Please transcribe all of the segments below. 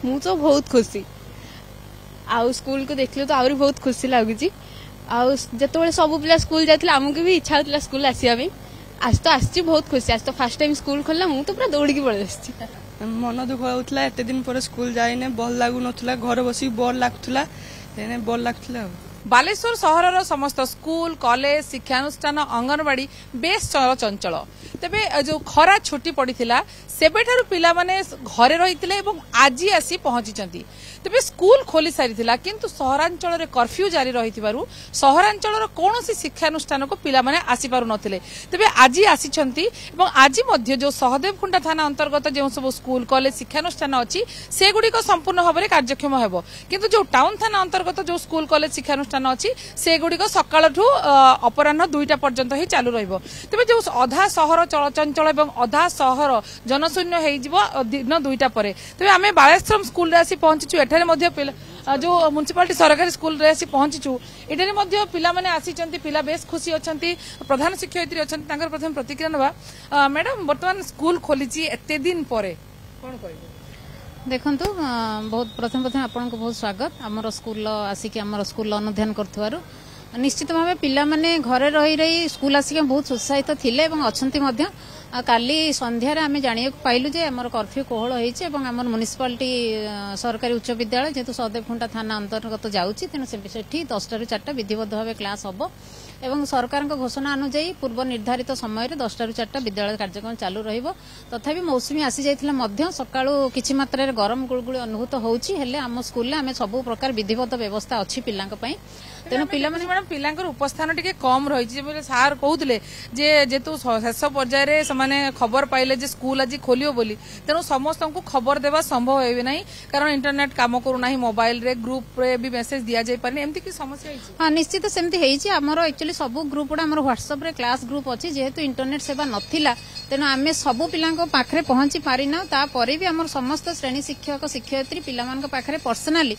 मु तो बहुत खुशी आउ स्कूल को देखले तो आउरी बहुत खुशी लगुच आउ जतबे सब पिला स्कूल जाइथिले आमको भी इच्छा होतिला स्कूल आसिया में आज तो आसी बहुत खुशी आज तो फर्स्ट टाइम स्कूल खोलला मु तो पूरा दौड़ी की पळे आसी मन दुख होता एत दिन पर स्कूल जाइने भल लागु नथुला घर बसी बोर लागुला एने बोर लागुला बालेश्वर सहर समस्त स्कूल कॉलेज शिक्षानुष्ठान अंगनवाड़ी बेस चंचल तेबे जो खरा छुट्टी पड़ीथिला सेबेठारु पिला माने घरे रहिथिले एवं आजी आसी पहुंची तेबे स्कूल खोली सारी किंतु सहरांचल रे कर्फ्यू जारी रहिथिबारु सहरांचल कोनोसी शिक्षानुष्ठान को पिला माने आसी पारु नथिले तेबे आजी आसीछंती एवं आजी मध्य जो सहदेवकुंडा थाना अंतर्गत जो सब स्कूल कॉलेज शिक्षानुष्ठान अछि से गुडी को संपूर्ण भाबरे कार्यक्षम हेबो किंतु जो टाउन थाना अंतर्गत जो स्कूल कॉलेज शिक्षानुष्ठान अछि से गुडी को सकाळठु अपराह्न 2टा पर्यंत ही चालू रहइबो तेबे जो अधा सहर चंचल एवं अधा सहर जनशून्य हेइ जिवो दिन 2टा परे तेबे आमे बालेश्वर स्कूल रे आसी पहुंचीछु एठारे मध्य जो म्युनिसिपालिटी सरकारी स्कूल रे आसी पहुंचीछु एठारे मध्य पिला माने आसीचंती पिला बेस खुशी अछंती प्रधान शिक्षयित्री अछंती तांकर प्रथम प्रतिक्रिया नबा मैडम वर्तमान स्कूल खोलीची एते दिन परे कोन कहबो देखंतु बहुत प्रथम आपन को बहुत स्वागत हमर स्कूल आसिक हमर स्कूल अनुध्यान करथवारु निश्चित भाव पिला माने घरे रही रही स्कूल आसिक बहुत उत्साहित थिले एवं अछंती मध्य काली संध्यार आम जाना पाइलु जे आमर कर्फ्यू कोहल होइछि एवं आमर म्युनिसिपालिटी सरकारी उच्च विद्यालय जेतु सहदेवकुंडा थाना अंतर्गत जाउछि तेनु सेठी 10टा रु 4टा विधिबद्ध भाव क्लास हबो एवं सरकार घोषणा अनुଯାयी पूर्व निर्धारित समय 10टा रु 4टा विद्यालय कार्यक्रम चालू रहिबो तथापि मौसुमी आसी जाइथिला मध्य सकाळु किछि मात्रा रे गरम गुळगुळी अनुभूत होउछि हेले आम स्कूल ले आमे सब प्रकार विधिबद्ध व्यवस्था अछि पिलांक पई तेनु पिला माने मैडम पिलांकर उपस्थान टिके कम रहिछि जे सार कहउतले जे जेतु शेष पर्याय रे माने खबर पाइले जे स्कूल आज खोलियो बोली तेणु समस्त को खबर देवा संभव होइबे नाही कारण इंटरनेट काम करू नाही मोबाइल रे ग्रुप रे भी मेसेज दिया जाय पारनी एम्ति की समस्या हिची हां निश्चित सेमति हेइछि हमर एक्चुअली सब ग्रुप उडा हमर व्हाट्सएप रे क्लास ग्रुप अछि जेहेतु इंटरनेट सेवा नथिला तेणु आमे सब पिलांको पाखरे पहुंची पारिना ता परे भी हमर समस्त श्रेणी शिक्षक शिक्षयित्री पिला मानक पाखरे पर्सनली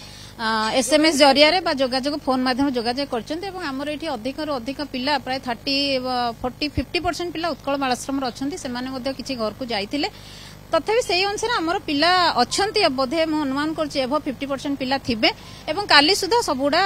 एसएमएस जरिया रे बा जोगाजोग फोन माध्यम जोगाजोग करछन्ते एवं हमर एठी अधिक रु अधिक पिला प्राय 30 40 50% पिला उत्कल बालाश्रम रे अछन्ती सेमाने मध्ये किछि घर को जाइथिले तथापि सेही अनुसार हमर पिला अछन्ती बोधे म अनुमान करछि एभो 50% पिला थिबे एवं काली सुधा सबुडा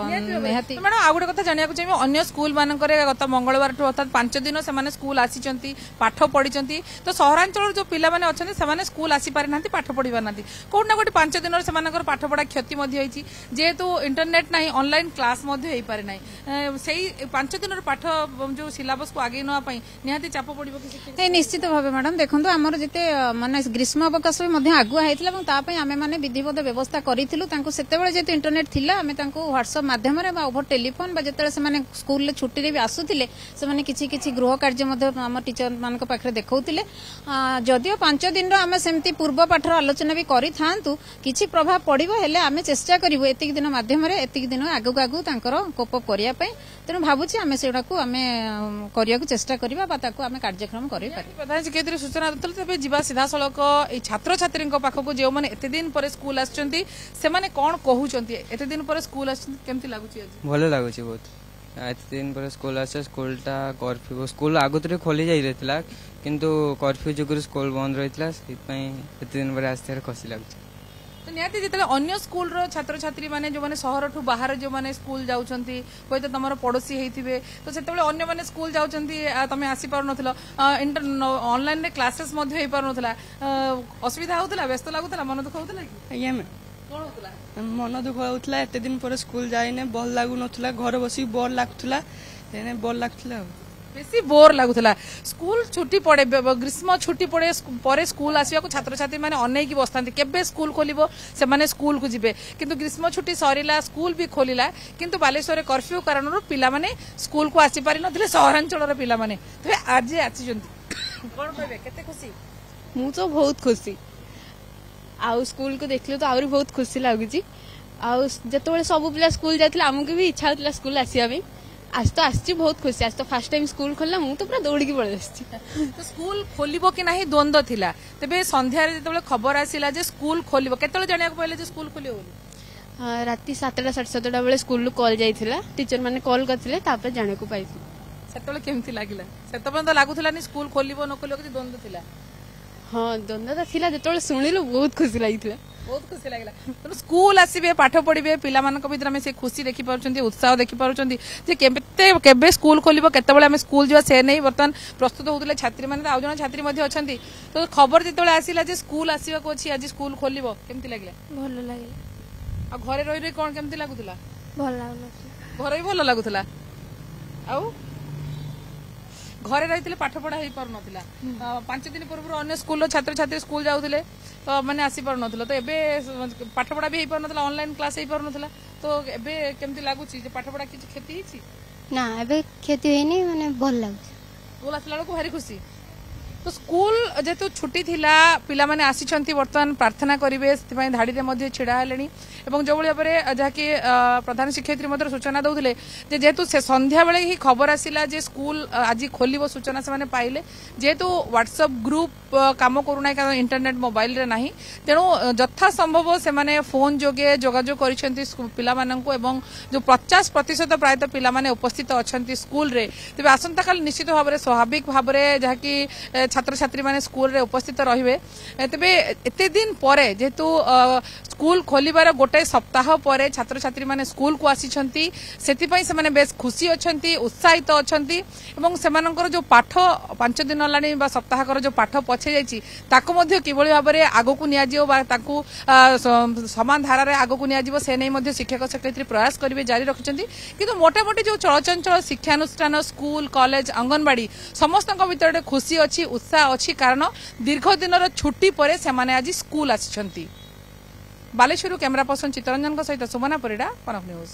निहाती मैडम आ गुडे कथा जानिया को चाहिए अन्य स्कूल मानकरे गत मंगलवार ठु अर्थात 5 दिन से माने स्कूल आसीचंती पाठ पढिचंती तो सहरांचल जो पिला माने अछन्ती से माने स्कूल आसी पारि नांती पाठ पढि पारनांती कोन ना गोटे 5 दिन से मानकर पाठ पढा क्षति मध्ये होईची जेहेतु इंटरनेट नाही ऑनलाइन क्लास मध्ये होई पारे नाही सेही 5 दिन पाठ जो सिलेबस को आगे नवा पई निहाती चाप पडिबो कि निश्चित भाबे मैडम देखंतु हमर जते माने ग्रीष्म अवकाश आगुआ होता आम मैंने विधिवत व्यवस्था करूँ से जेतु इंटरनेट थिला आम व्हाट्सएप माध्यम ओभर टेलीफोन जिते स्कूल छुट्टी भी आसुले से किसी गृह कार्य आम टीचर मान पाखे देखते जदियो 5 दिन आम सेमती पूर्व पाठर आलोचना भी करूँ किसी प्रभाव पड़ो हेले आम चेष्टा करूँ एतिक दिन मध्यम एतिक दिन आगू आगू कोप अप करने तेणु भावुँ आम से करने चेष्टा करवा आम कार्यक्रम कर प्रधान शिक्षयित्री सूचना देते जीवा सीधा सड़क छात्र छात्री पाखक जो मैंने एते दिन पर स्कूल आछंती से माने कोन कहउचंती एते दिन पर स्कूल आछंती केमती लागुची आज भलो लागुची बहुत एते दिन पर स्कूल आछे स्कूलटा कर्फ्यू स्कूल आगुतरे खोली जाई रहतला किंतु कर्फ्यू जुगुर स्कूल बंद रहितला से पई एते दिन पर आस्ते खुशी लागुची तो निहाती जिते अन्य स्कूल रो छात्र छात्री माने जो माने शहर ठू बाहर जो माने स्कूल जाउछंती कोई तो तमरो पड़ोसी हेथिबे तो सेतेबेले अन्य माने स्कूल जाउछंती तमे आसी पार नथिलो ऑनलाइन रे क्लासेस मध्ये हे पार नथला असुविधा होतला व्यस्त लागुतला मन दुख होतला कि आज्ञा में कोन होतला मन दुख होतला एते दिन पर स्कूल जाइने भल लागु नथला घर बसी बोर लागथला एने बोर लागथला बेसी बोर लागुला स्कूल छुट्टी पड़े ग्रीष्म छुट्टी पड़े पर स्कूल आसवा को छात्र छात्री मैंने अनेक बसता केबे स्कूल खोलिबो से माने स्कूल को जिबे किंतु ग्रीष्म छुट्टी सरीला स्कूल भी खोलिला किंतु बालेश्वर कर्फ्यू कारण पिला माने स्कूल को आसी पारि नथिले सहरांचल पिला माने तो आज आछिजंती कोन कहबे केते खुशी मु तो बहुत खुशी आउ स्कूल को देखले तो आउरी बहुत खुशी लागुची आउ जतबे सब पिला स्कूल जाइथिले आमको भी इच्छा होतिला स्कूल आसिया में आज तो आसी बहुत खुशी आज तो फर्स्ट टाइम स्कूल खोलला मु तो पूरा दौड़ी की पळे आसी तो स्कूल खोलिबो कि नाही द्वंद्व थिला तबे संध्या रे जतबे खबर आसिला जे स्कूल खोलिबो केतले जानिया को पहिले जे स्कूल खोलियो बोली राती 7टा 7:30 बेले स्कूल कॉल जाइथिला टीचर माने कॉल करथिले तापर जाने को पाइथि सेतले केमथि लागिला सेतपन तो लागुथिला नि स्कूल खोलिबो न खोलिबो कि द्वंद्व थिला हां द्वंद्व तो थिला जतबे सुनिलु बहुत खुशी लागिथिला बहुत खुशी लगे तेणु स्कूल आसवे पाठ पढ़े पिला भर से खुशी देखी पार्टी उत्साह देखी पार्टी स्कूल खोल के स्कूल जा से नहीं बर्तमान प्रस्तुत होते छात्री मैंने आउ जन छात्री अच्छा तो खबर जो आसला स्कूल आसवा अच्छी आज स्कूल खोल केमती लगे ଭଲ ଲାଗିଲା आ घरे रही कौन केमती लगुला ଭଲ ଲାଗୁନଥିଲା घर भी भल लगुला आउ घरे रही पाठ पढ़ा हो पार ना 5 दिन पूर्व अन्य स्कूल छात्र छात्री स्कूल जाऊे तो मैंने आसी पार ना तो एबे पाठ पढ़ा भी हो पार ना ऑनलाइन क्लास हो पार ना तो एबे केमती लगुच पाठ पढ़ा किसी क्षति होती ନା ଏବେ କ୍ଷତି ହେଇନି ମାନେ ଭଲ ଲାଗୁଛି स्कूल आसला बेलू भारी खुशी तो स्कूल जेहेतु छुट्टी थिला पिला माने आसीचंती वर्तमान प्रार्थना करिवे सेति धाड़ी रे मध्ये छिड़ा हेलेनी एवं जो भाव में जहाँकि प्रधान शिक्षयित्री सूचना दौले जेहेतु से संध्या बेले ही खबर आसिला जे स्कूल आज खोल सूचना से पाइले जेहेतु व्हाट्सएप ग्रुप काम करूना कारण इंटरनेट मोबाइल रे नाही तेणु यथा संभव से माने फोन जोगे जोगाजोग करिसेंती पिला माननकु एवं जो 50% प्रायतः पिला माने उपस्थित अछंती स्कूल रे तबे आसंता काल निश्चित भाव में स्वाभाविक भाव में जहाँकि छात्र छात्री माने स्कूल रे उपस्थित रहिबे तबे एते दिन परे जेहेतु स्कूल खोलिबार गोटे सप्ताह परे छात्र छात्री माने स्कूल को आसीछंती सेति पई से माने बेस खुशी अछंती उत्साहित अछंती एवं सेमानकर जो पाठ 5 दिन लानी बा सप्ताह कर जो पाठ पछे जाईची ताको मध्ये किबळी भाबरे आगो को निया जियो बा ताकू समान धारा रे आगो को निया जिवो से नै मध्ये शिक्षक शिक्षयित्री प्रयास करिवे जारी रखिछंती किंतु मोटा मोटी जो चलचंचल शिक्षानुष्ठान स्कूल कॉलेज अंगनवाड़ी समस्त भीतर खुशी अच्छी उत्साह अच्छी कारण दीर्घ दिन छुट्टी पर से आज स्कूल आसी बालेश्वर कैमरा पर्सन चित्तरंजन सहित सुमना परिडा कनक न्यूज।